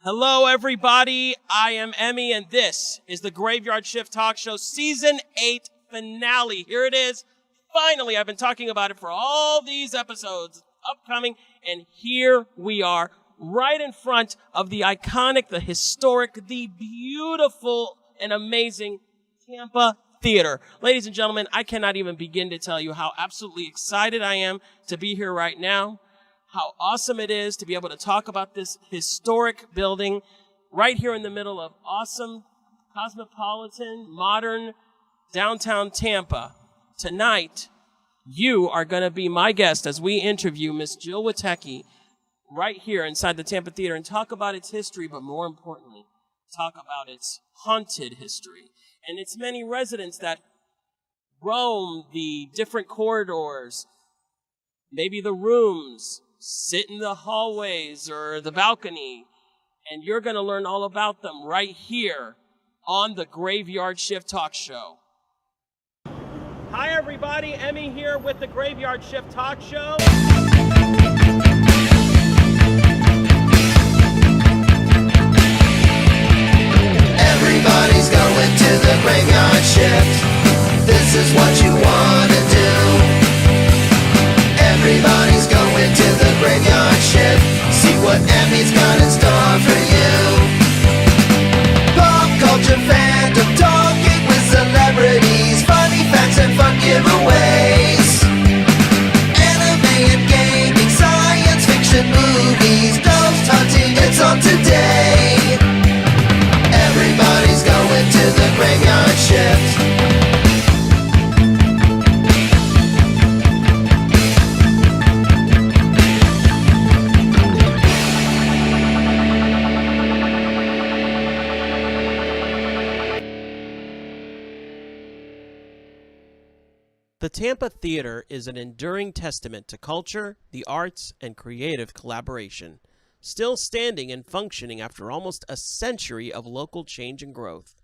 Hello, everybody. I am Emmy, and this is the Graveyard Shift Talk Show Season 8 finale. Here it is. Finally, I've been talking about it for all these episodes upcoming, and here we are, right in front of the iconic, the historic, the beautiful, and amazing Tampa Theater. Ladies and gentlemen, I cannot even begin to tell you how absolutely excited I am to be here right now. How awesome it is to be able to talk about this historic building right here in the middle of awesome, cosmopolitan, modern downtown Tampa. Tonight, you are going to be my guest as we interview Miss Jill Witecki right here inside the Tampa Theater and talk about its history, but more importantly, talk about its haunted history and its many residents that roam the different corridors, maybe the rooms, sit in the hallways or the balcony, and you're going to learn all about them right here on the Graveyard Shift Talk Show. Hi, everybody. Emmy here with the Graveyard Shift Talk Show. Everybody's going to the Graveyard Shift. This is what you want to do. Everybody's going to the Graveyard Shift. See what Emmy's got in store for you. Pop culture fandom, talking with celebrities, funny facts and fun giveaways. Anime and gaming, science fiction movies, ghost hunting, it's on today. Everybody's going to the Graveyard Shift. The Tampa Theater is an enduring testament to culture, the arts, and creative collaboration, still standing and functioning after almost a century of local change and growth.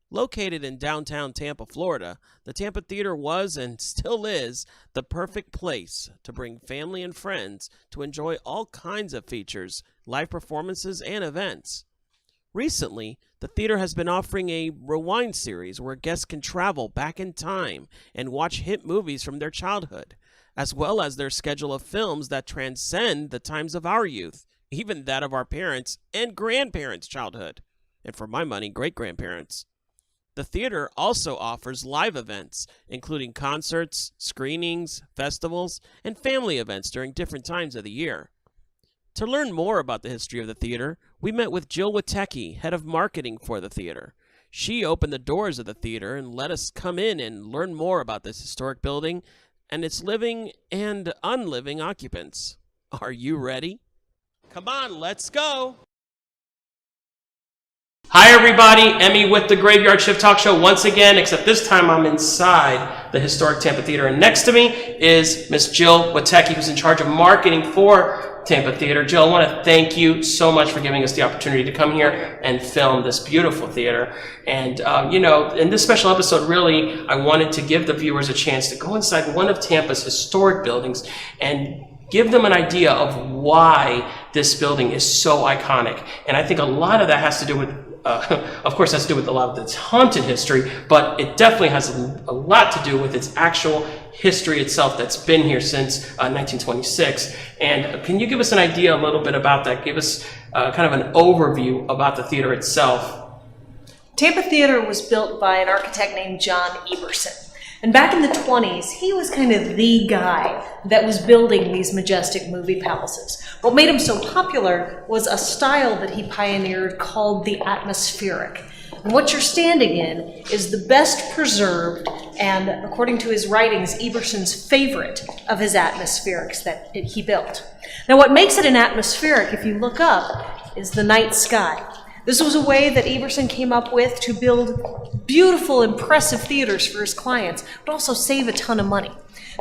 Located in downtown Tampa, Florida, the Tampa Theater was and still is the perfect place to bring family and friends to enjoy all kinds of features, live performances, and events. Recently, the theater has been offering a rewind series where guests can travel back in time and watch hit movies from their childhood, as well as their schedule of films that transcend the times of our youth, even that of our parents' and grandparents' childhood, and for my money, great-grandparents. The theater also offers live events, including concerts, screenings, festivals, and family events during different times of the year. To learn more about the history of the theater, we met with Jill Witecki, head of marketing for the theater. She opened the doors of the theater and let us come in and learn more about this historic building and its living and unliving occupants. Are you ready? Come on, let's go. Hi, everybody. Emmy with the Graveyard Shift Talk Show once again, except this time I'm inside the historic Tampa Theater. And next to me is Miss Jill Witecki, who's in charge of marketing for Tampa Theater. Jill, I want to thank you so much for giving us the opportunity to come here and film this beautiful theater. And, in this special episode, really, I wanted to give the viewers a chance to go inside one of Tampa's historic buildings and give them an idea of why this building is so iconic. And I think a lot of that has to do with, of course, has to do with a lot of its haunted history, but it definitely has a lot to do with its actual history itself that's been here since 1926. And can you give us an idea a little bit about that? Give us kind of an overview about the theater itself. Tampa Theater was built by an architect named John Eberson. And back in the 20s, he was kind of the guy that was building these majestic movie palaces. What made him so popular was a style that he pioneered called the atmospheric. And what you're standing in is the best preserved and, according to his writings, Eberson's favorite of his atmospherics that he built. Now, what makes it an atmospheric, if you look up, is the night sky. This was a way that Eberson came up with to build beautiful, impressive theaters for his clients, but also save a ton of money.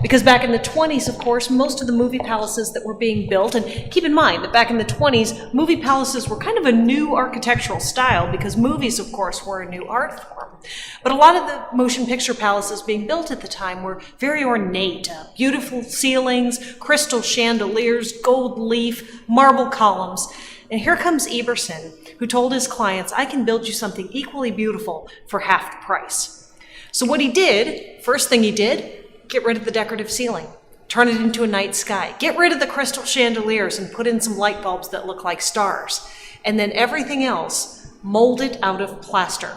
Because back in the 20s, of course, most of the movie palaces that were being built, and keep in mind that back in the 20s, movie palaces were kind of a new architectural style because movies, of course, were a new art form. But a lot of the motion picture palaces being built at the time were very ornate, beautiful ceilings, crystal chandeliers, gold leaf, marble columns. And here comes Eberson, who told his clients, I can build you something equally beautiful for half the price. So what he did, first thing he did, get rid of the decorative ceiling. Turn it into a night sky. Get rid of the crystal chandeliers and put in some light bulbs that look like stars. And then everything else, mold it out of plaster.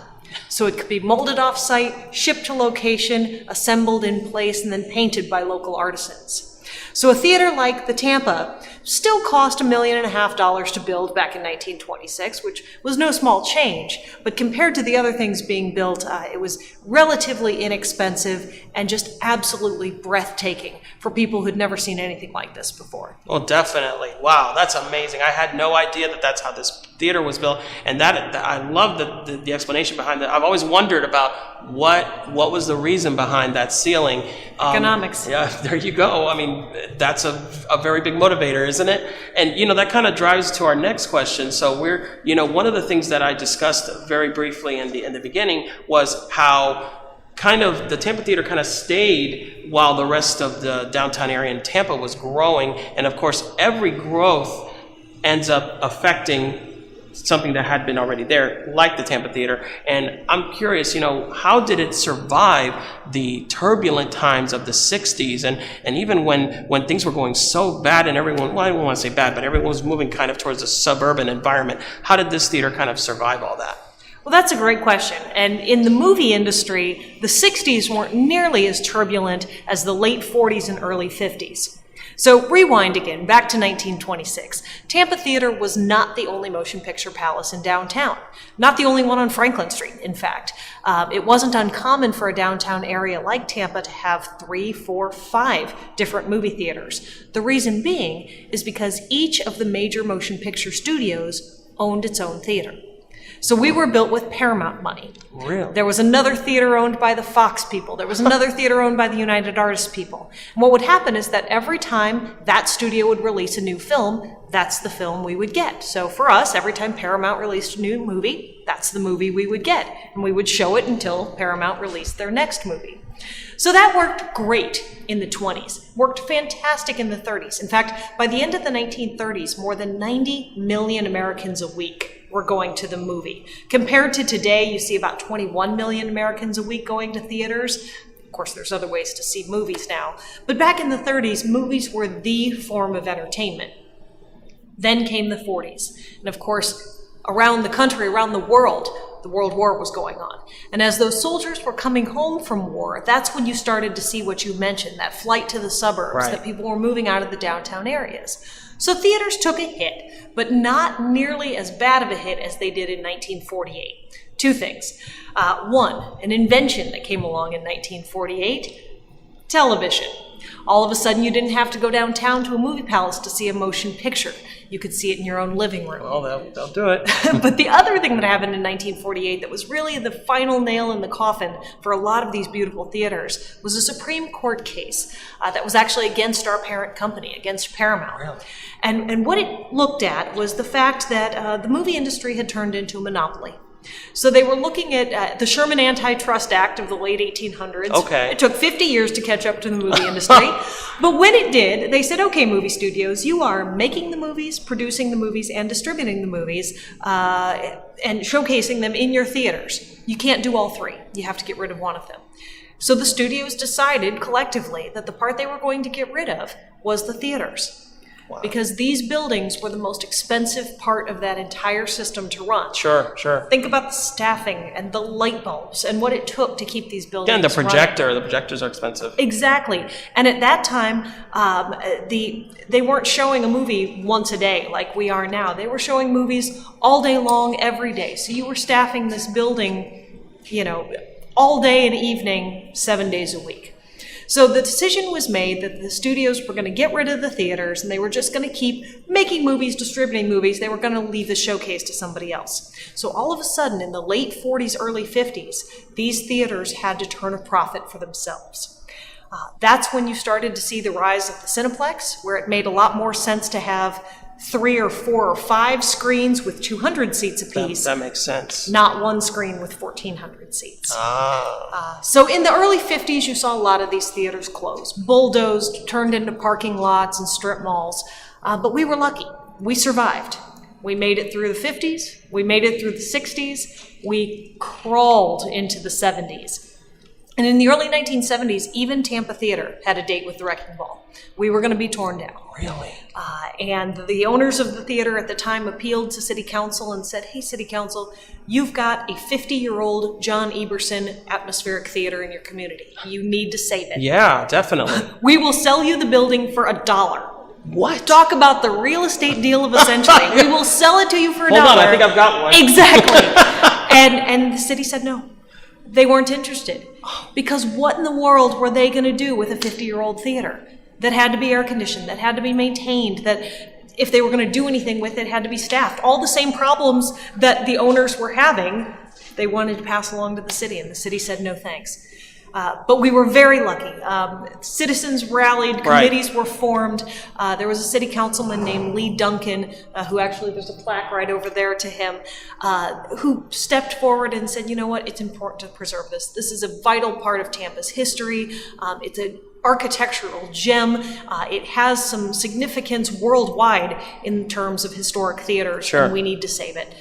So it could be molded off-site, shipped to location, assembled in place, and then painted by local artisans. So a theater like the Tampa still cost $1.5 million to build back in 1926, which was no small change. But compared to the other things being built, it was relatively inexpensive and just absolutely breathtaking for people who'd never seen anything like this before. Well, definitely. Wow, that's amazing. I had no idea that that's how this theater was built, and that I love the explanation behind that. I've always wondered about what was the reason behind that ceiling. Economics. Yeah, there you go. I mean, that's a very big motivator, isn't it? And, that kind of drives to our next question. So one of the things that I discussed very briefly in the beginning was how kind of the Tampa Theater kind of stayed while the rest of the downtown area in Tampa was growing. And of course, every growth ends up affecting something that had been already there, like the Tampa Theater. And I'm curious, how did it survive the turbulent times of the 60s? And even when things were going so bad and everyone, well, I don't want to say bad, but everyone was moving kind of towards a suburban environment. How did this theater kind of survive all that? Well, that's a great question. And in the movie industry, the 60s weren't nearly as turbulent as the late 40s and early 50s. So rewind again, back to 1926. Tampa Theater was not the only motion picture palace in downtown. Not the only one on Franklin Street, in fact. It wasn't uncommon for a downtown area like Tampa to have 3, 4, 5 different movie theaters. The reason being is because each of the major motion picture studios owned its own theater. So we were built with Paramount money. Really? There was another theater owned by the Fox people. There was another theater owned by the United Artists people. And what would happen is that every time that studio would release a new film, that's the film we would get. So for us, every time Paramount released a new movie, that's the movie we would get. And we would show it until Paramount released their next movie. So that worked great in the 20s, worked fantastic in the 30s. In fact, by the end of the 1930s, more than 90 million Americans a week were going to the movie. Compared to today, you see about 21 million Americans a week going to theaters. Of course, there's other ways to see movies now. But back in the 30s, movies were the form of entertainment. Then came the 40s. And of course, around the country, around the World War was going on. And as those soldiers were coming home from war, that's when you started to see what you mentioned, that flight to the suburbs, right, that people were moving out of the downtown areas. So theaters took a hit, but not nearly as bad of a hit as they did in 1948. Two things. One, an invention that came along in 1948, television. All of a sudden, you didn't have to go downtown to a movie palace to see a motion picture. You could see it in your own living room. Well, they'll do it. But the other thing that happened in 1948 that was really the final nail in the coffin for a lot of these beautiful theaters was a Supreme Court case that was actually against our parent company, against Paramount. Really? And what it looked at was the fact that the movie industry had turned into a monopoly. So they were looking at the Sherman Antitrust Act of the late 1800s. Okay. It took 50 years to catch up to the movie industry. But when it did, they said, okay, movie studios, you are making the movies, producing the movies, and distributing the movies, and showcasing them in your theaters. You can't do all three. You have to get rid of one of them. So the studios decided collectively that the part they were going to get rid of was the theaters. Wow. Because these buildings were the most expensive part of that entire system to run. Sure. Think about the staffing and the light bulbs and what it took to keep these buildings running. Yeah, and the running. projectors are expensive. Exactly. And at that time, they weren't showing a movie once a day like we are now. They were showing movies all day long, every day. So you were staffing this building, all day and evening, 7 days a week. So the decision was made that the studios were going to get rid of the theaters and they were just going to keep making movies, distributing movies. They were going to leave the showcase to somebody else. So all of a sudden, in the late 40s, early 50s, these theaters had to turn a profit for themselves. That's when you started to see the rise of the Cineplex, where it made a lot more sense to have 3 or 4 or 5 screens with 200 seats apiece. That makes sense. Not one screen with 1,400 seats. So in the early 50s, you saw a lot of these theaters close, bulldozed, turned into parking lots and strip malls. But we were lucky. We survived. We made it through the 50s. We made it through the 60s. We crawled into the 70s. And in the early 1970s, even Tampa Theater had a date with the wrecking ball. We were going to be torn down. Really? And the owners of the theater at the time appealed to City Council and said, hey, City Council, you've got a 50-year-old John Eberson atmospheric theater in your community. You need to save it. Yeah, definitely. We will sell you the building for $1. What? Talk about the real estate deal of a century. We will sell it to you for $1. Hold on, I think I've got one. Exactly. and the city said no. They weren't interested. Because what in the world were they going to do with a 50-year-old theater that had to be air-conditioned, that had to be maintained, that if they were going to do anything with it, had to be staffed? All the same problems that the owners were having, they wanted to pass along to the city, and the city said no thanks. But we were very lucky. Citizens rallied, committees were formed. There was a city councilman named Lee Duncan, who actually, there's a plaque right over there to him, who stepped forward and said, you know what, it's important to preserve this. This is a vital part of Tampa's history. It's an architectural gem. It has some significance worldwide in terms of historic theaters, and we need to save it.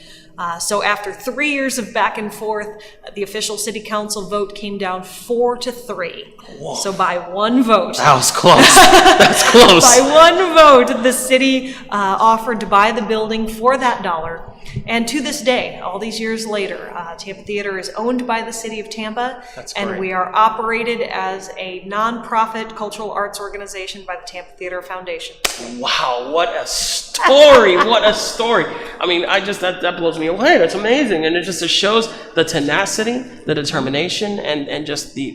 So after 3 years of back and forth, the official city council vote came down 4-3. Whoa. So by one vote. That was close. That's close. By one vote, the city offered to buy the building for that $1. And to this day, all these years later, Tampa Theater is owned by the city of Tampa. That's great. And we are operated as a nonprofit cultural arts organization by the Tampa Theater Foundation. Wow, what a story. What a story. I mean, that blows me away. That's amazing. And it just shows the tenacity, the determination, and just the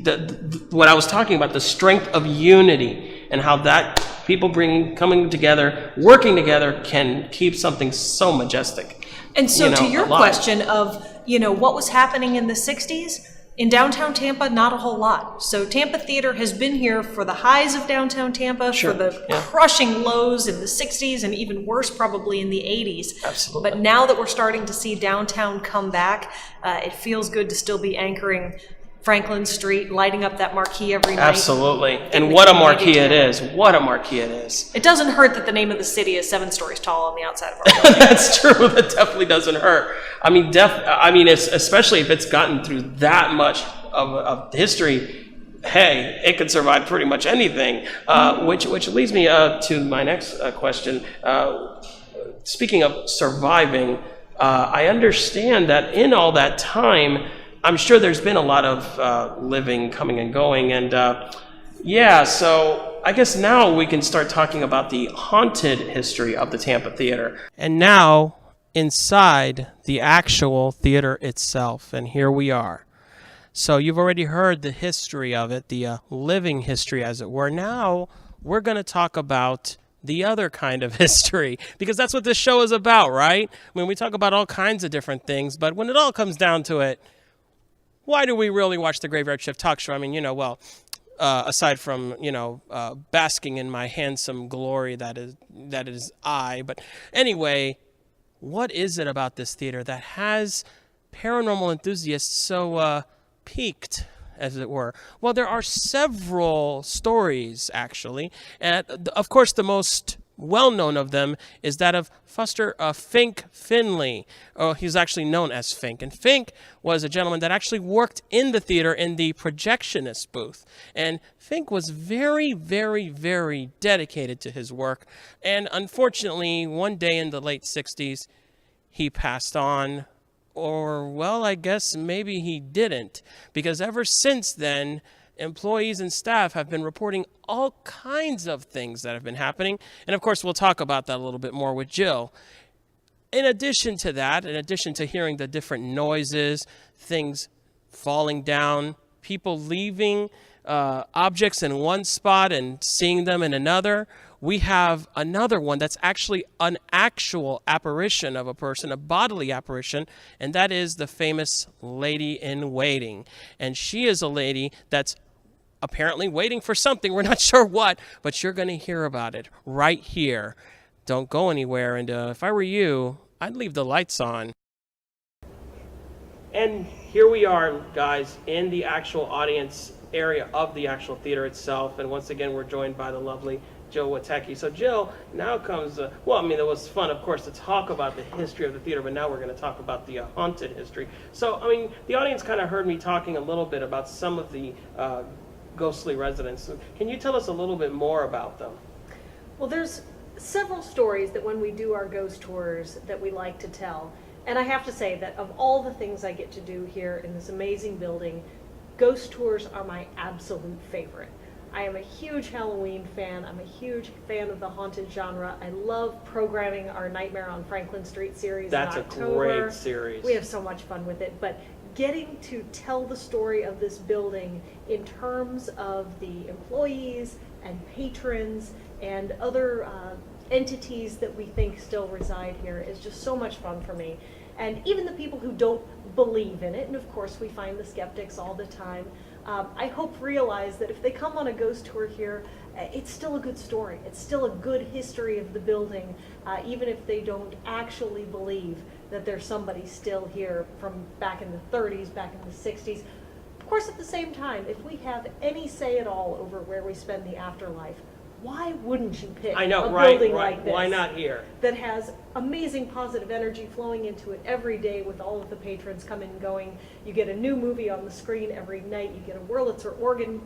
what I was talking about, the strength of unity, and how that people coming together, working together can keep something so majestic. And so to your question of, what was happening in the 60s, in downtown Tampa, not a whole lot. So Tampa Theater has been here for the highs of downtown Tampa, for the crushing lows in the 60s, and even worse probably in the 80s. Absolutely. But now that we're starting to see downtown come back, it feels good to still be anchoring Franklin Street, lighting up that marquee every night. Absolutely. And what a marquee it is. What a marquee it is. It doesn't hurt that the name of the city is 7 stories tall on the outside of our building. That's true. That definitely doesn't hurt. I mean, especially if it's gotten through that much of history, hey, it could survive pretty much anything. Which leads me to my next question. Speaking of surviving, I understand that in all that time, I'm sure there's been a lot of living, coming and going, and so I guess now we can start talking about the haunted history of the Tampa Theater. And now, inside the actual theater itself, and here we are. So you've already heard the history of it, the living history, as it were. Now we're going to talk about the other kind of history, because that's what this show is about, right? I mean, we talk about all kinds of different things, but when it all comes down to it, why do we really watch the Graveyard Shift Talk Show? I mean, aside from, basking in my handsome glory that is I. But anyway, what is it about this theater that has paranormal enthusiasts so piqued, as it were? Well, there are several stories, actually. And, of course, the most well-known of them is that of Foster Fink Finley. He's actually known as Fink. And Fink was a gentleman that actually worked in the theater in the projectionist booth. And Fink was very, very, very dedicated to his work. And unfortunately, one day in the late 60s, he passed on. Or, well, I guess maybe he didn't. Because ever since then, employees and staff have been reporting all kinds of things that have been happening. And of course, we'll talk about that a little bit more with Jill. In addition to that, in addition to hearing the different noises, things falling down, people leaving objects in one spot and seeing them in another, we have another one that's actually an actual apparition of a person, a bodily apparition, and that is the famous Lady in Waiting. And she is a lady that's apparently waiting for something. We're not sure what, but you're going to hear about it right here. Don't go anywhere. And if I were you, I'd leave the lights on. And here we are, guys, in the actual audience area of the actual theater itself. And once again, we're joined by the lovely Jill Witecki. So Jill, now comes, well, I mean, it was fun, of course, to talk about the history of the theater, but now we're going to talk about the haunted history. So, I mean, the audience kind of heard me talking a little bit about some of the ghostly residents. So can you tell us a little bit more about them? Well, there's several stories that when we do our ghost tours that we like to tell. And I have to say that of all the things I get to do here in this amazing building, ghost tours are my absolute favorite. I am a huge Halloween fan. I'm a huge fan of the haunted genre. I love programming our Nightmare on Franklin Street series in October. That's a great series. We have so much fun with it. But getting to tell the story of this building in terms of the employees and patrons and other entities that we think still reside here is just so much fun for me. And even the people who don't believe in it, and of course we find the skeptics all the time, I hope realize that if they come on a ghost tour here, it's still a good story. It's still a good history of the building, even if they don't actually believe that there's somebody still here from back in the 30s, back in the 60s. Of course, at the same time, if we have any say at all over where we spend the afterlife, why wouldn't you pick a building like this? Why not here? That has amazing positive energy flowing into it every day with all of the patrons coming and going. You get a new movie on the screen every night. You get a Wurlitzer organ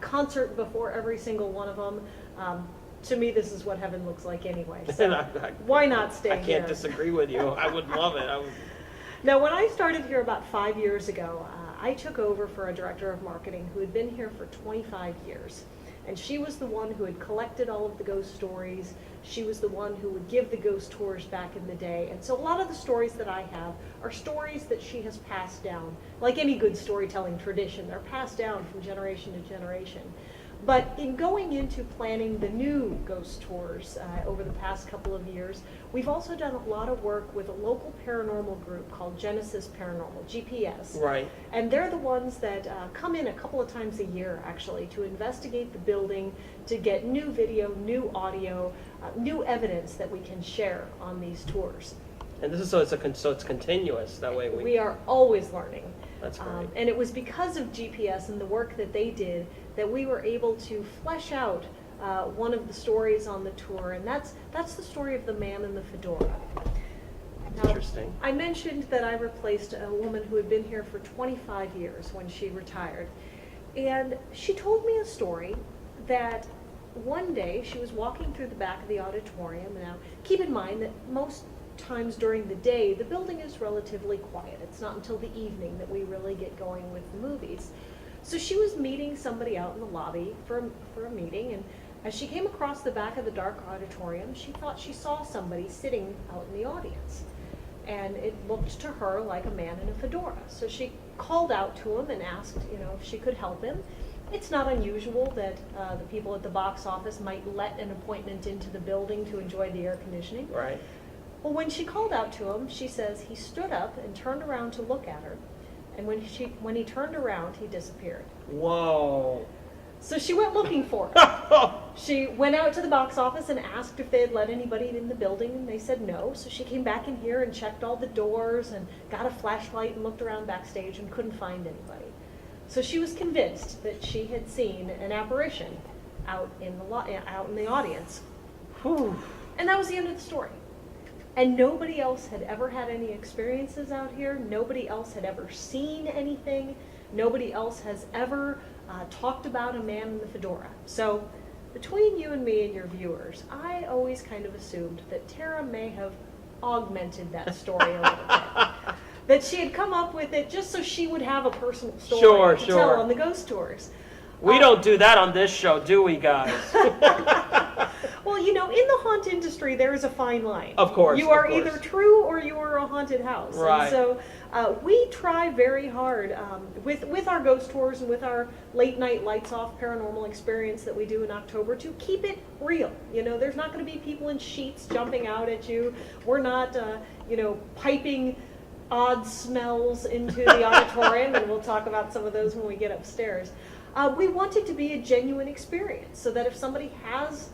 concert before every single one of them. To me, this is what heaven looks like anyway. So why not stay here? I can't disagree with you. I would love it. Now, when I started here about 5 years ago, I took over for a director of marketing who had been here for 25 years. And she was the one who had collected all of the ghost stories. She was the one who would give the ghost tours back in the day. And so a lot of the stories that I have are stories that she has passed down. Like any good storytelling tradition, they're passed down from generation to generation. But in going into planning the new ghost tours over the past couple of years, we've also done a lot of work with a local paranormal group called Genesis Paranormal, GPS. Right. And they're the ones that come in a couple of times a year, actually, to investigate the building, to get new video, new audio, new evidence that we can share on these tours. And this is so it's continuous. That way we are always learning. That's great. And it was because of GPS and the work that they did that we were able to flesh out one of the stories on the tour, and that's the story of the man in the fedora. Now, interesting. I mentioned that I replaced a woman who had been here for 25 years when she retired, and she told me a story that one day she was walking through the back of the auditorium. Now, keep in mind that most times during the day, the building is relatively quiet. It's not until the evening that we really get going with the movies. So she was meeting somebody out in the lobby for a meeting, and as she came across the back of the dark auditorium, she thought she saw somebody sitting out in the audience. And it looked to her like a man in a fedora. So she called out to him and asked, if she could help him. It's not unusual that the people at the box office might let an appointment into the building to enjoy the air conditioning. Right. Well, when she called out to him, she says he stood up and turned around to look at her. And when he turned around, he disappeared. Whoa. So she went looking for him. She went out to the box office and asked if they had let anybody in the building, and they said no. So she came back in here and checked all the doors and got a flashlight and looked around backstage and couldn't find anybody. So she was convinced that she had seen an apparition out in the audience. Whew. And that was the end of the story. And nobody else had ever had any experiences out here. Nobody else had ever seen anything. Nobody else has ever talked about a man in the fedora. So between you and me and your viewers, I always kind of assumed that Tara may have augmented that story a little bit. That she had come up with it just so she would have a personal story to tell on the ghost tours. We don't do that on this show, do we, guys? Well, in the haunt industry, there is a fine line. Of course. You are either true or you are a haunted house. Right. And so we try very hard with our ghost tours and with our late night lights off paranormal experience that we do in October to keep it real. There's not going to be people in sheets jumping out at you. We're not, piping odd smells into the auditorium, and we'll talk about some of those when we get upstairs. We want it to be a genuine experience, so that if somebody has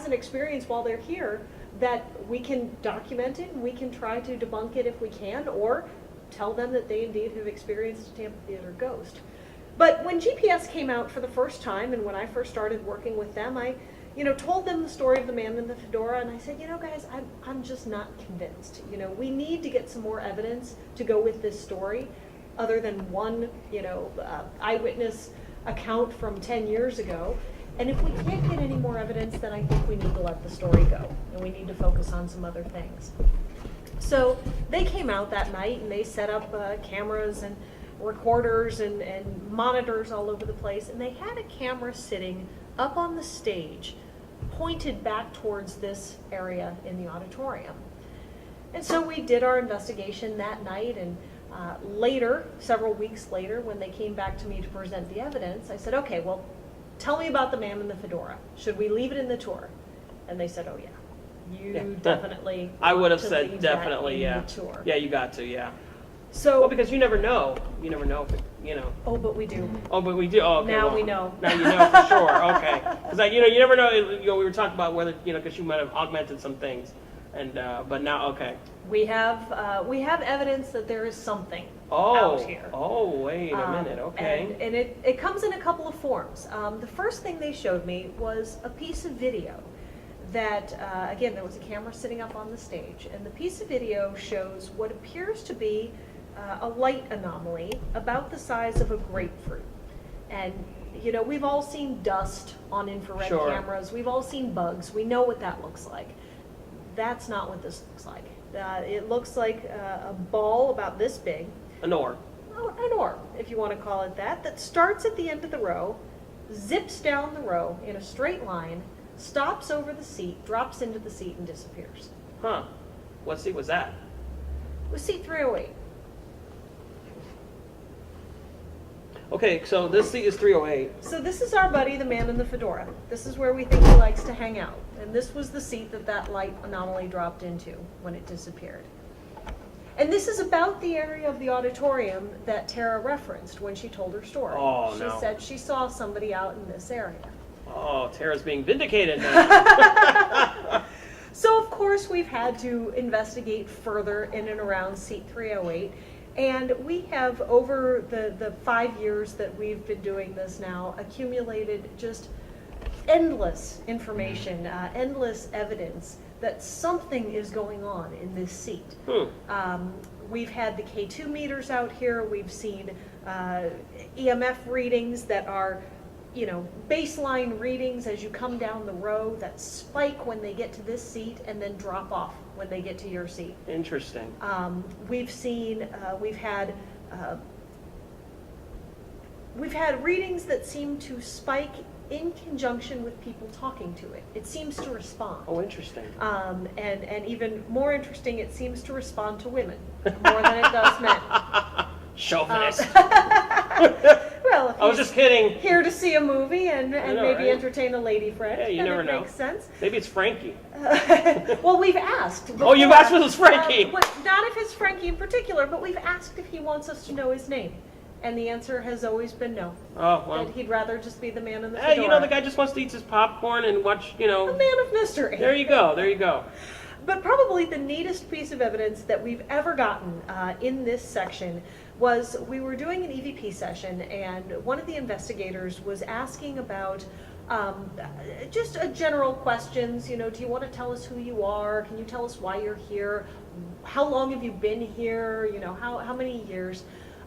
an experience while they're here, that we can document it and we can try to debunk it if we can, or tell them that they indeed have experienced a Tampa Theater ghost. But when GPS came out for the first time, and when I first started working with them, I told them the story of the man in the fedora, and I said, guys, I'm just not convinced. We need to get some more evidence to go with this story, other than one, eyewitness account from 10 years ago. And if we can't get any more evidence, then I think we need to let the story go, and we need to focus on some other things. So they came out that night, and they set up cameras and recorders and monitors all over the place, and they had a camera sitting up on the stage, pointed back towards this area in the auditorium. And so we did our investigation that night, and later, several weeks later, when they came back to me to present the evidence, I said, okay, well, tell me about the man in the fedora. Should we leave it in the tour? And they said, oh yeah, you definitely. I would have to said leave definitely, that in yeah. the tour. Yeah, you got to, yeah. So. Well, because you never know. You never know if it, Oh, but we do. Oh, but we do. Oh, okay. Now well, we know. Now you know for sure. Okay. Because you never know. We were talking about whether because you might have augmented some things, and but now okay. We have evidence that there is something out here. Oh, wait a minute. Okay. And it comes in a couple of forms. The first thing they showed me was a piece of video that, again, there was a camera sitting up on the stage, and the piece of video shows what appears to be a light anomaly about the size of a grapefruit. And, we've all seen dust on infrared cameras. We've all seen bugs. We know what that looks like. That's not what this looks like. It looks like a ball about this big. An orb. An orb, if you want to call it that starts at the end of the row, zips down the row in a straight line, stops over the seat, drops into the seat, and disappears. Huh. What seat was that? It was seat 308. Okay, so this seat is 308. So this is our buddy, the man in the fedora. This is where we think he likes to hang out. And this was the seat that light anomaly dropped into when it disappeared. And this is about the area of the auditorium that Tara referenced when she told her story. Oh, she said she saw somebody out in this area. Oh, Tara's being vindicated now. So, of course, we've had to investigate further in and around seat 308. And we have, over the 5 years that we've been doing this now, accumulated just endless information, endless evidence that something is going on in this seat. We've had the K2 meters out here. We've seen EMF readings that are, baseline readings as you come down the row that spike when they get to this seat and then drop off when they get to your seat. Interesting. We've had readings that seem to spike in conjunction with people talking to it. It seems to respond. Oh, interesting. And even more interesting, it seems to respond to women more than it does men. Chauvinist. Well, if I was just kidding. Here to see a movie and maybe right? entertain a lady friend, Yeah, you then never it know. makes sense. Maybe it's Frankie. Well, we've asked. Oh, you've asked if it's Frankie. Not if it's Frankie in particular, but we've asked if he wants us to know his name. And the answer has always been no. Oh, well. That he'd rather just be the man in the Hey, fedora. the guy just wants to eat his popcorn and watch, A man of mystery. There you go, there you go. But probably the neatest piece of evidence that we've ever gotten in this section was we were doing an EVP session, and one of the investigators was asking about just general questions. Do you want to tell us who you are? Can you tell us why you're here? How long have you been here? How many years?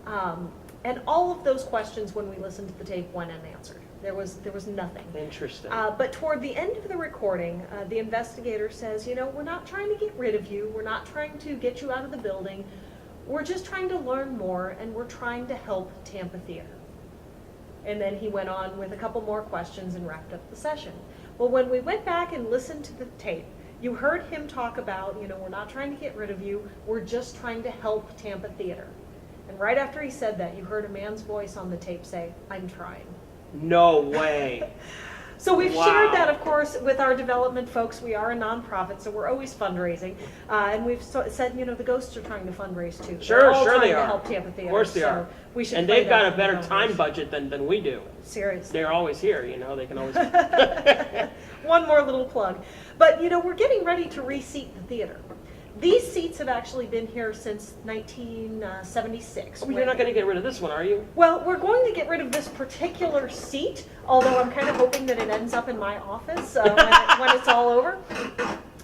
And all of those questions, when we listened to the tape, went unanswered. There was nothing. Interesting. But toward the end of the recording, the investigator says, we're not trying to get rid of you. We're not trying to get you out of the building. We're just trying to learn more, and we're trying to help Tampa Theater. And then he went on with a couple more questions and wrapped up the session. Well, when we went back and listened to the tape, you heard him talk about, we're not trying to get rid of you. We're just trying to help Tampa Theater. And right after he said that, you heard a man's voice on the tape say, "I'm trying." No way. So we've Wow. shared that, of course, with our development folks. We are a nonprofit, so we're always fundraising. And we've said, the ghosts are trying to fundraise too. Sure, They're all sure trying they to are. help Tampa Theater. Of course they so are. We should And play they've got that a for better the time donors. budget than we do. Seriously. They're always here, they can always... One more little plug. But, we're getting ready to reseat the theater. These seats have actually been here since 1976. Oh, you're not going to get rid of this one, are you? Well, we're going to get rid of this particular seat, although I'm kind of hoping that it ends up in my office when it's all over.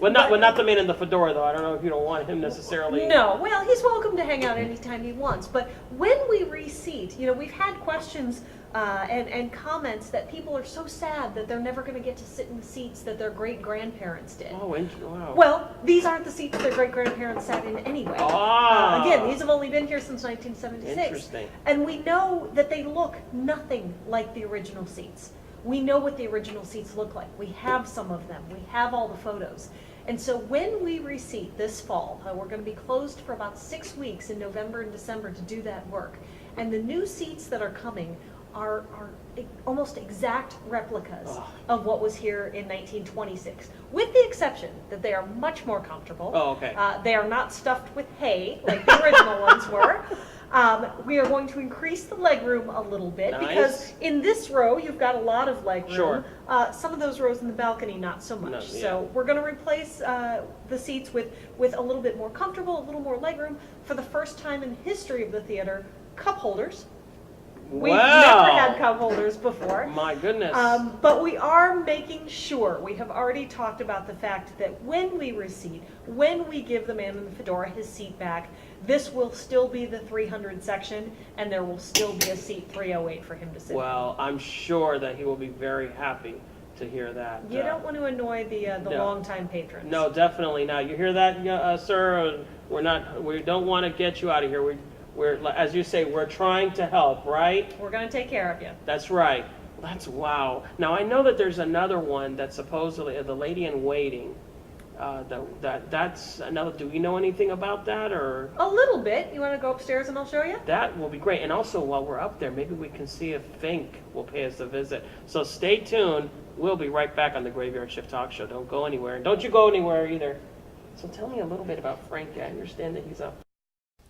Well, not the man in the fedora, though. I don't know if you don't want him necessarily. No, well, he's welcome to hang out anytime he wants. But when we reseat, we've had questions and comments that people are so sad that they're never going to get to sit in the seats that their great-grandparents did. Oh, wow. Well, these aren't the seats their great-grandparents sat in anyway. Again, these have only been here since 1976. Interesting. And we know that they look nothing like the original seats. We know what the original seats look like. We have some of them. We have all the photos. And so when we reseat this fall, we're going to be closed for about 6 weeks in November and December to do that work. And the new seats that are coming are almost exact replicas of what was here in 1926, with the exception that they are much more comfortable. Oh, okay. They are not stuffed with hay like the original ones were. We are going to increase the legroom a little bit because in this row you've got a lot of legroom. Sure. Some of those rows in the balcony not so much. No, yeah. So we're going to replace the seats with a little bit more comfortable, a little more legroom. For the first time in the history of the theater, cup holders. We've never had cup holders before. My goodness. But we are making sure, we have already talked about the fact that when we reseat, when we give the man in the fedora his seat back, this will still be the 300 section, and there will still be a seat 308 for him to sit in. Well, I'm sure that he will be very happy to hear that. You don't want to annoy the no. longtime patrons. No, definitely not. You hear that, sir? We don't want to get you out of here. We're, as you say, we're trying to help, right? We're going to take care of you. That's right. Wow. Now, I know that there's another one that's supposedly the lady in waiting. That's another. Do we know anything about that, or? A little bit. You want to go upstairs and I'll show you? That will be great. And also, while we're up there, maybe we can see if Fink will pay us a visit. So stay tuned. We'll be right back on the Graveyard Shift Talk Show. Don't go anywhere. And don't you go anywhere either. So tell me a little bit about Frank. I understand that he's up.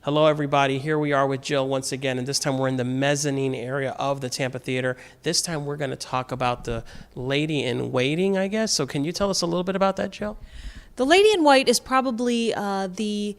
Hello, everybody. Here we are with Jill once again, and this time we're in the mezzanine area of the Tampa Theater. This time we're going to talk about the Lady in Waiting, I guess. So can you tell us a little bit about that, Jill? The Lady in White is probably the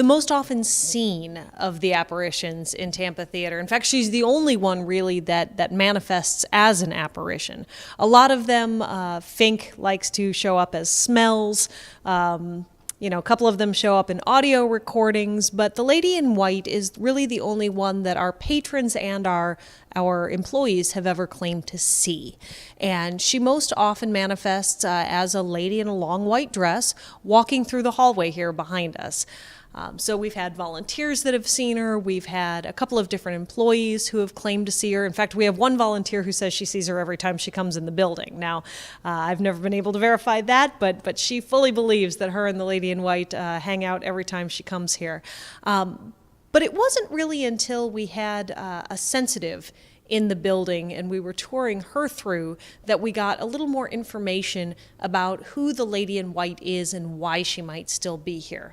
most often seen of the apparitions in Tampa Theater. In fact, she's the only one really that manifests as an apparition. A lot of them, Fink likes to show up as smells. A couple of them show up in audio recordings, but the Lady in White is really the only one that our patrons and our employees have ever claimed to see. And she most often manifests as a lady in a long white dress walking through the hallway here behind us. So we've had volunteers that have seen her. We've had a couple of different employees who have claimed to see her. In fact, we have one volunteer who says she sees her every time she comes in the building. Now, I've never been able to verify that, but she fully believes that her and the Lady in White hang out every time she comes here. But it wasn't really until we had a sensitive in the building and we were touring her through that we got a little more information about who the Lady in White is and why she might still be here.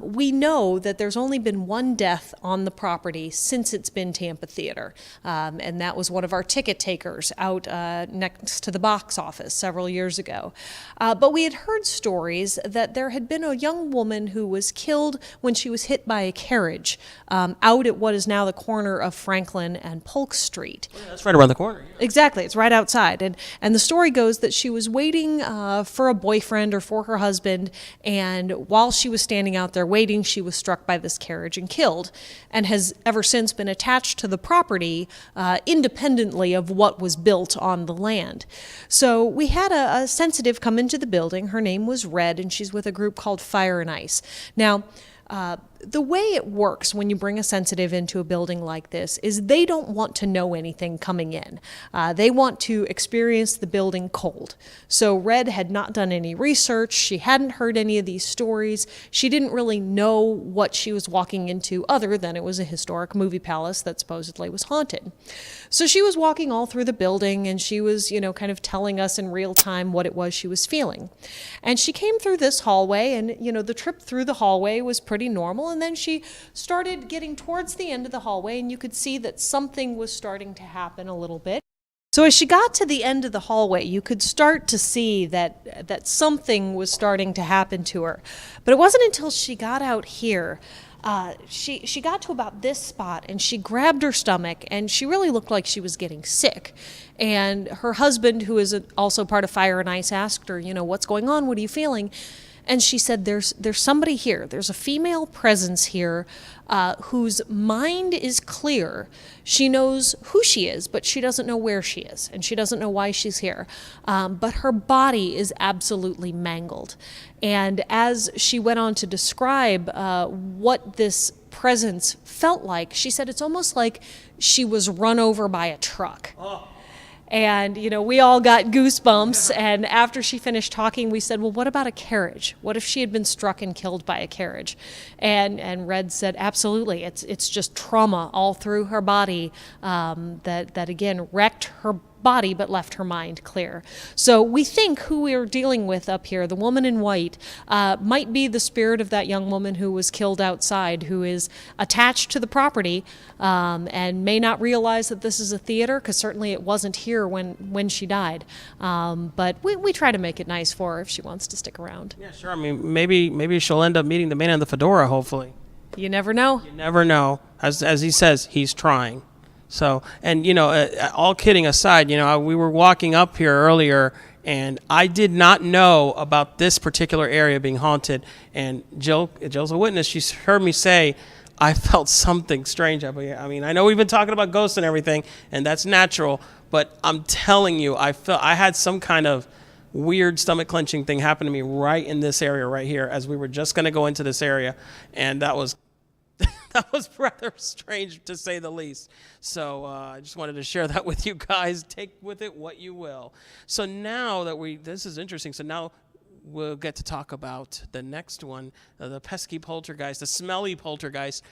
We know that there's only been one death on the property since it's been Tampa Theater, and that was one of our ticket takers out next to the box office several years ago. But we had heard stories that there had been a young woman who was killed when she was hit by a carriage out at what is now the corner of Franklin and Polk Street. Yeah, that's right around the corner. Exactly, it's right outside. And the story goes that she was waiting for a boyfriend or for her husband, and while she was standing out there waiting, she was struck by this carriage and killed, and has ever since been attached to the property independently of what was built on the land. So we had a sensitive come into the building. Her name was Red, and she's with a group called Fire and Ice. Now, the way it works when you bring a sensitive into a building like this is they don't want to know anything coming in. They want to experience the building cold. So Red had not done any research. She hadn't heard any of these stories. She didn't really know what she was walking into other than it was a historic movie palace that supposedly was haunted. So she was walking all through the building, and she was, kind of telling us in real time what it was she was feeling. And she came through this hallway, and, the trip through the hallway was pretty normal. And then she started getting towards the end of the hallway, and you could see that something was starting to happen a little bit. So as she got to the end of the hallway, you could start to see that something was starting to happen to her. But it wasn't until she got out here, she got to about this spot, and she grabbed her stomach, and she really looked like she was getting sick. And her husband, who is also part of Fire and Ice, asked her, what's going on? What are you feeling? And she said, there's somebody here. There's a female presence here whose mind is clear. She knows who she is, but she doesn't know where she is, and she doesn't know why she's here. But her body is absolutely mangled. And as she went on to describe what this presence felt like, she said it's almost like she was run over by a truck. Oh. And, we all got goosebumps. And after she finished talking, we said, well, what about a carriage? What if she had been struck and killed by a carriage? And Red said, absolutely. It's just trauma all through her body that again, wrecked her body but left her mind clear. So we think who we're dealing with up here, the woman in white, might be the spirit of that young woman who was killed outside, who is attached to the property and may not realize that this is a theater, because certainly it wasn't here when she died. But we try to make it nice for her if she wants to stick around. Yeah, sure. I mean, maybe she'll end up meeting the man in the fedora, hopefully. You never know. You never know. As he says, he's trying. So, and, all kidding aside, we were walking up here earlier, and I did not know about this particular area being haunted. And Jill's a witness. She's heard me say, I felt something strange. I mean, I know we've been talking about ghosts and everything, and that's natural, but I'm telling you, I had some kind of weird stomach clenching thing happen to me right in this area right here as we were just going to go into this area. And that was rather strange, to say the least. So I just wanted to share that with you guys. Take with it what you will. So now that this is interesting. So now we'll get to talk about the next one, the pesky poltergeist, the smelly poltergeist,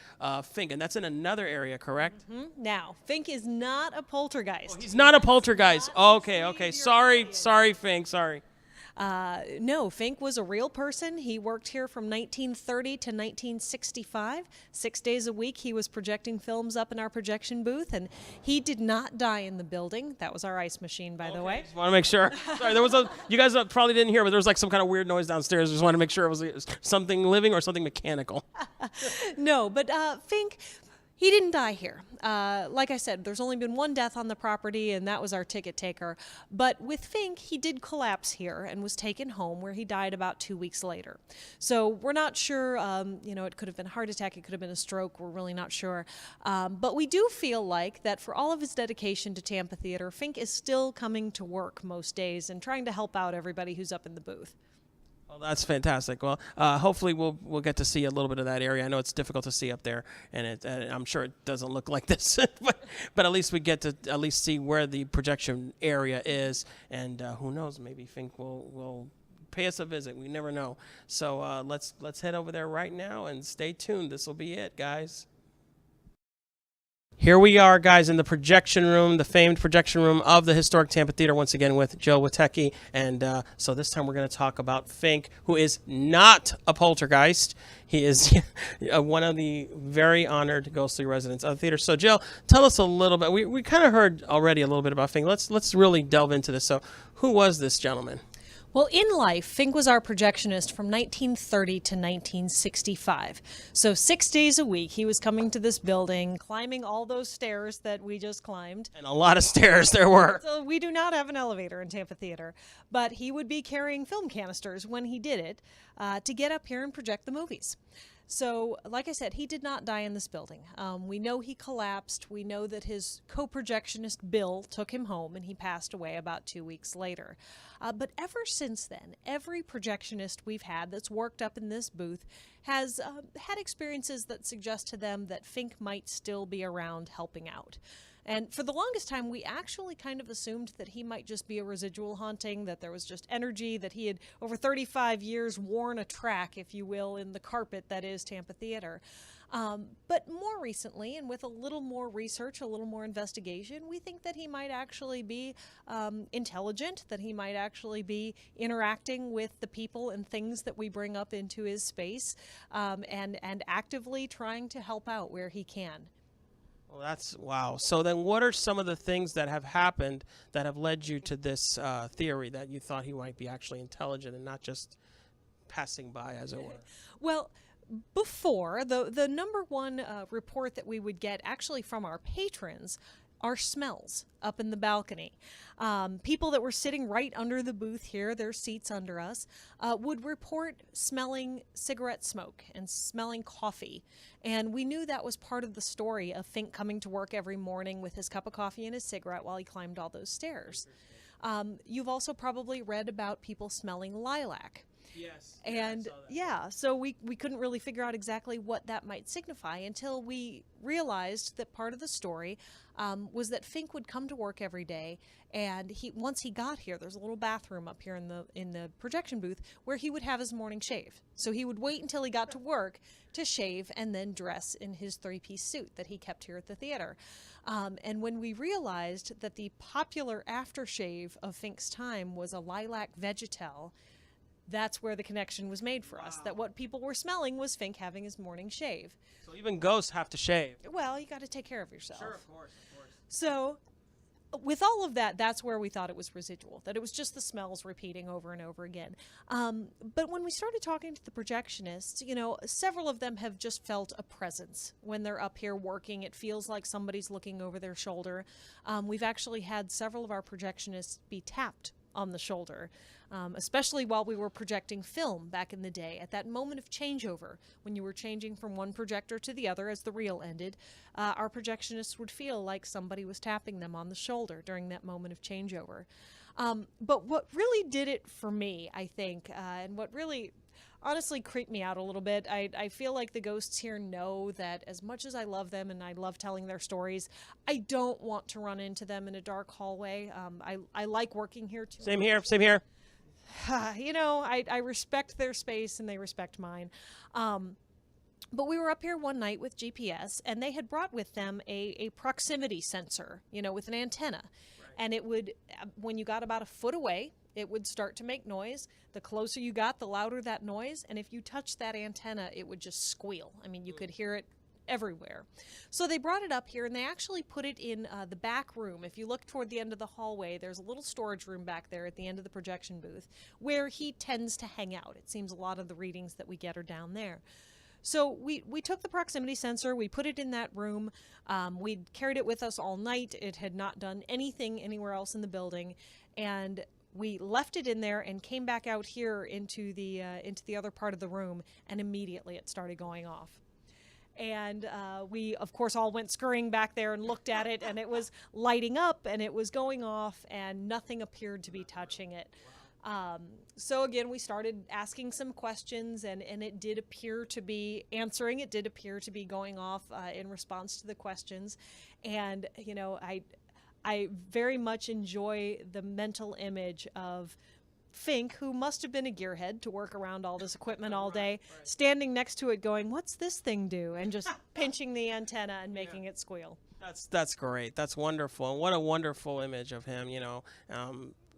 Fink. And that's in another area, correct? Mm-hmm. Now, Fink is not a poltergeist. Oh, he's not a poltergeist. Okay. Sorry, Fink. Sorry. No, Fink was a real person. He worked here from 1930 to 1965. 6 days a week, he was projecting films up in our projection booth, and he did not die in the building. That was our ice machine, by the way. Just want to make sure. Sorry, you guys probably didn't hear, but there was like some kind of weird noise downstairs. Just want to make sure it was something living or something mechanical. No, but Fink, he didn't die here. Like I said, there's only been one death on the property, and that was our ticket taker. But with Fink, he did collapse here and was taken home, where he died about 2 weeks later. So we're not sure, it could have been a heart attack, it could have been a stroke, we're really not sure. But we do feel like that for all of his dedication to Tampa Theater, Fink is still coming to work most days and trying to help out everybody who's up in the booth. Well, that's fantastic. Well, hopefully we'll get to see a little bit of that area. I know it's difficult to see up there, and I'm sure it doesn't look like this, but at least we get to at least see where the projection area is, and who knows, maybe Fink will pay us a visit. We never know. So let's head over there right now and stay tuned. This will be it, guys. Here we are, guys, in the projection room, the famed projection room of the historic Tampa Theater, once again with Joe Witecki. And so this time we're going to talk about Fink, who is not a poltergeist. He is one of the very honored ghostly residents of the theater. So, Jill, tell us a little bit. We kind of heard already a little bit about Fink. Let's really delve into this. So who was this gentleman? Well, in life, Fink was our projectionist from 1930 to 1965. So 6 days a week, he was coming to this building, climbing all those stairs that we just climbed. And a lot of stairs there were. So we do not have an elevator in Tampa Theater, but he would be carrying film canisters when he did it to get up here and project the movies. So, like I said, he did not die in this building. We know he collapsed. We know that his co-projectionist, Bill, took him home, and he passed away about 2 weeks later. But ever since then, every projectionist we've had that's worked up in this booth has had experiences that suggest to them that Fink might still be around helping out. And for the longest time, we actually kind of assumed that he might just be a residual haunting, that there was just energy, that he had, over 35 years, worn a track, if you will, in the carpet that is Tampa Theater. But more recently, and with a little more research, a little more investigation, we think that he might actually be intelligent, that he might actually be interacting with the people and things that we bring up into his space, and actively trying to help out where he can. Well, that's wow. So then what are some of the things that have happened that have led you to this theory that you thought he might be actually intelligent and not just passing by, as it were? Well, before, the number one report that we would get actually from our patrons are smells up in the balcony. People that were sitting right under the booth here, their seats under us, would report smelling cigarette smoke and smelling coffee. And we knew that was part of the story of Fink coming to work every morning with his cup of coffee and his cigarette while he climbed all those stairs. You've also probably read about people smelling lilac. Yes. And so we couldn't really figure out exactly what that might signify until we realized that part of the story was that Fink would come to work every day, and once he got here, there's a little bathroom up here in the projection booth where he would have his morning shave. So he would wait until he got to work to shave and then dress in his 3-piece suit that he kept here at the theater. And when we realized that the popular aftershave of Fink's time was a lilac Vegetel, that's where the connection was made for us, that what people were smelling was Fink having his morning shave. So even ghosts have to shave. Well, you got to take care of yourself. Sure, of course. So with all of that, that's where we thought it was residual, that it was just the smells repeating over and over again. But when we started talking to the projectionists, several of them have just felt a presence when they're up here working. It feels like somebody's looking over their shoulder. We've actually had several of our projectionists be tapped on the shoulder, especially while we were projecting film back in the day. At that moment of changeover, when you were changing from one projector to the other as the reel ended, our projectionists would feel like somebody was tapping them on the shoulder during that moment of changeover. But what really did it for me, I think, and what really honestly creeped me out a little bit, I feel like the ghosts here know that as much as I love them and I love telling their stories, I don't want to run into them in a dark hallway. I like working here too. Same here. I respect their space and they respect mine. But we were up here one night with GPS, and they had brought with them a proximity sensor, with an antenna. Right. And it would, when you got about a foot away, it would start to make noise. The closer you got, the louder that noise. And if you touched that antenna, it would just squeal. I mean, you could hear it everywhere. So they brought it up here, and they actually put it in the back room. If you look toward the end of the hallway, there's a little storage room back there at the end of the projection booth where he tends to hang out. It seems a lot of the readings that we get are down there. So we took the proximity sensor, we put it in that room, we'd carried it with us all night. It had not done anything anywhere else in the building, and we left it in there and came back out here into the other part of the room, and immediately it started going off. And we, of course, all went scurrying back there and looked at it, and it was lighting up, and it was going off, and nothing appeared to be touching it. So again, we started asking some questions, and it did appear to be answering. It did appear to be going off in response to the questions. And, I very much enjoy the mental image of Fink, who must have been a gearhead to work around all this equipment all day, standing next to it going, "What's this thing do?" and just pinching the antenna and making it squeal. That's great. That's wonderful. And what a wonderful image of him,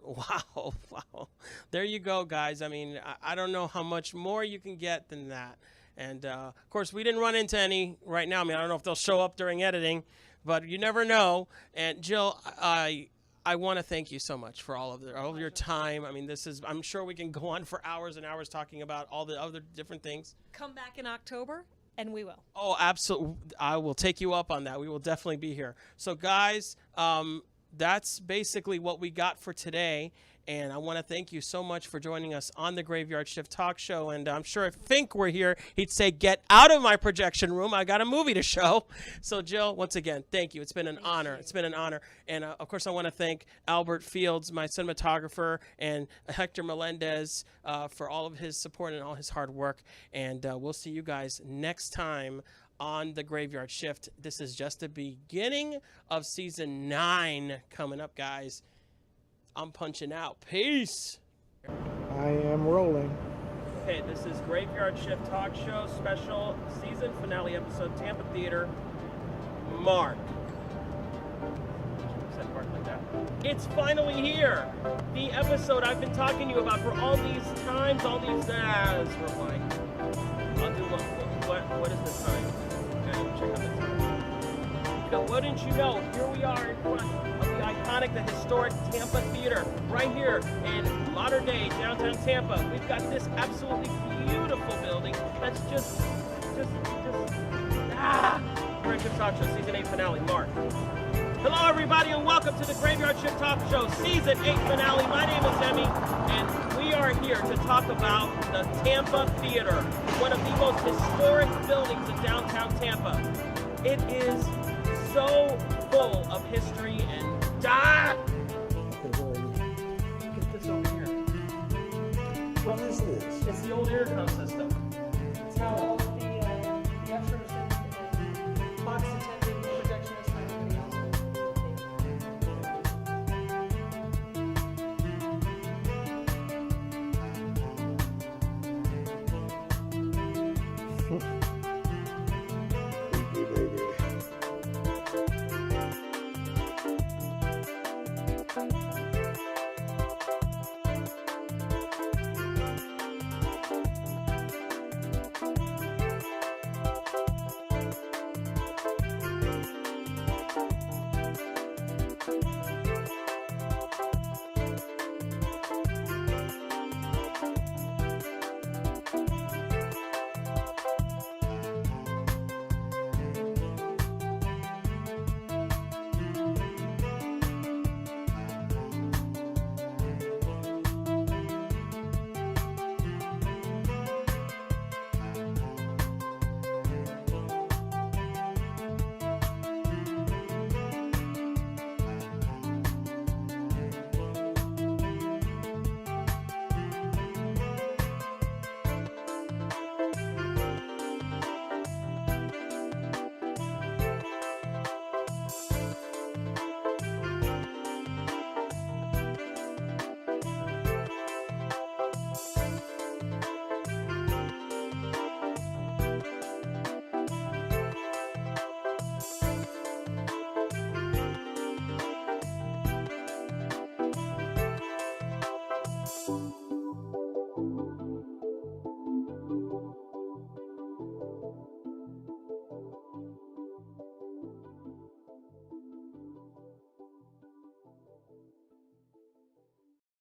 Wow. There you go, guys. I mean, I don't know how much more you can get than that. And, of course, we didn't run into any right now. I mean, I don't know if they'll show up during editing, but you never know. And, Jill, I want to thank you so much for all of your time. I mean, I'm sure we can go on for hours and hours talking about all the other different things. Come back in October, and we will. Oh, absolutely. I will take you up on that. We will definitely be here. So, guys, that's basically what we got for today. And I want to thank you so much for joining us on the Graveyard Shift Talk Show. And I'm sure if Fink were here, he'd say, "Get out of my projection room. I got a movie to show." So, Jill, once again, thank you. It's been an honor. It's been an honor. And, of course, I want to thank Albert Fields, my cinematographer, and Hector Melendez for all of his support and all his hard work. And we'll see you guys next time on the Graveyard Shift. This is just the beginning of season 9 coming up, guys. I'm punching out. Peace. I am rolling. Okay, this is Graveyard Shift Talk Show special season finale episode, Tampa Theater. Mark. Said Mark like that. It's finally here. The episode I've been talking to you about for all these times, all these we're like, I'll do what is the time? Okay, check out the time. wouldn't you know, here we are in front of the iconic, the historic Tampa Theater, right here in modern day downtown Tampa. We've got this absolutely beautiful building that's just Graveyard Shift Talk Show Season 8 finale, Mark. Hello everybody and welcome to the Graveyard Shift Talk Show Season 8 finale. My name is Emmy and we are here to talk about the Tampa Theater, one of the most historic buildings in downtown Tampa. It is so full of history and get this over here. What is this? It's the old intercom system. It's how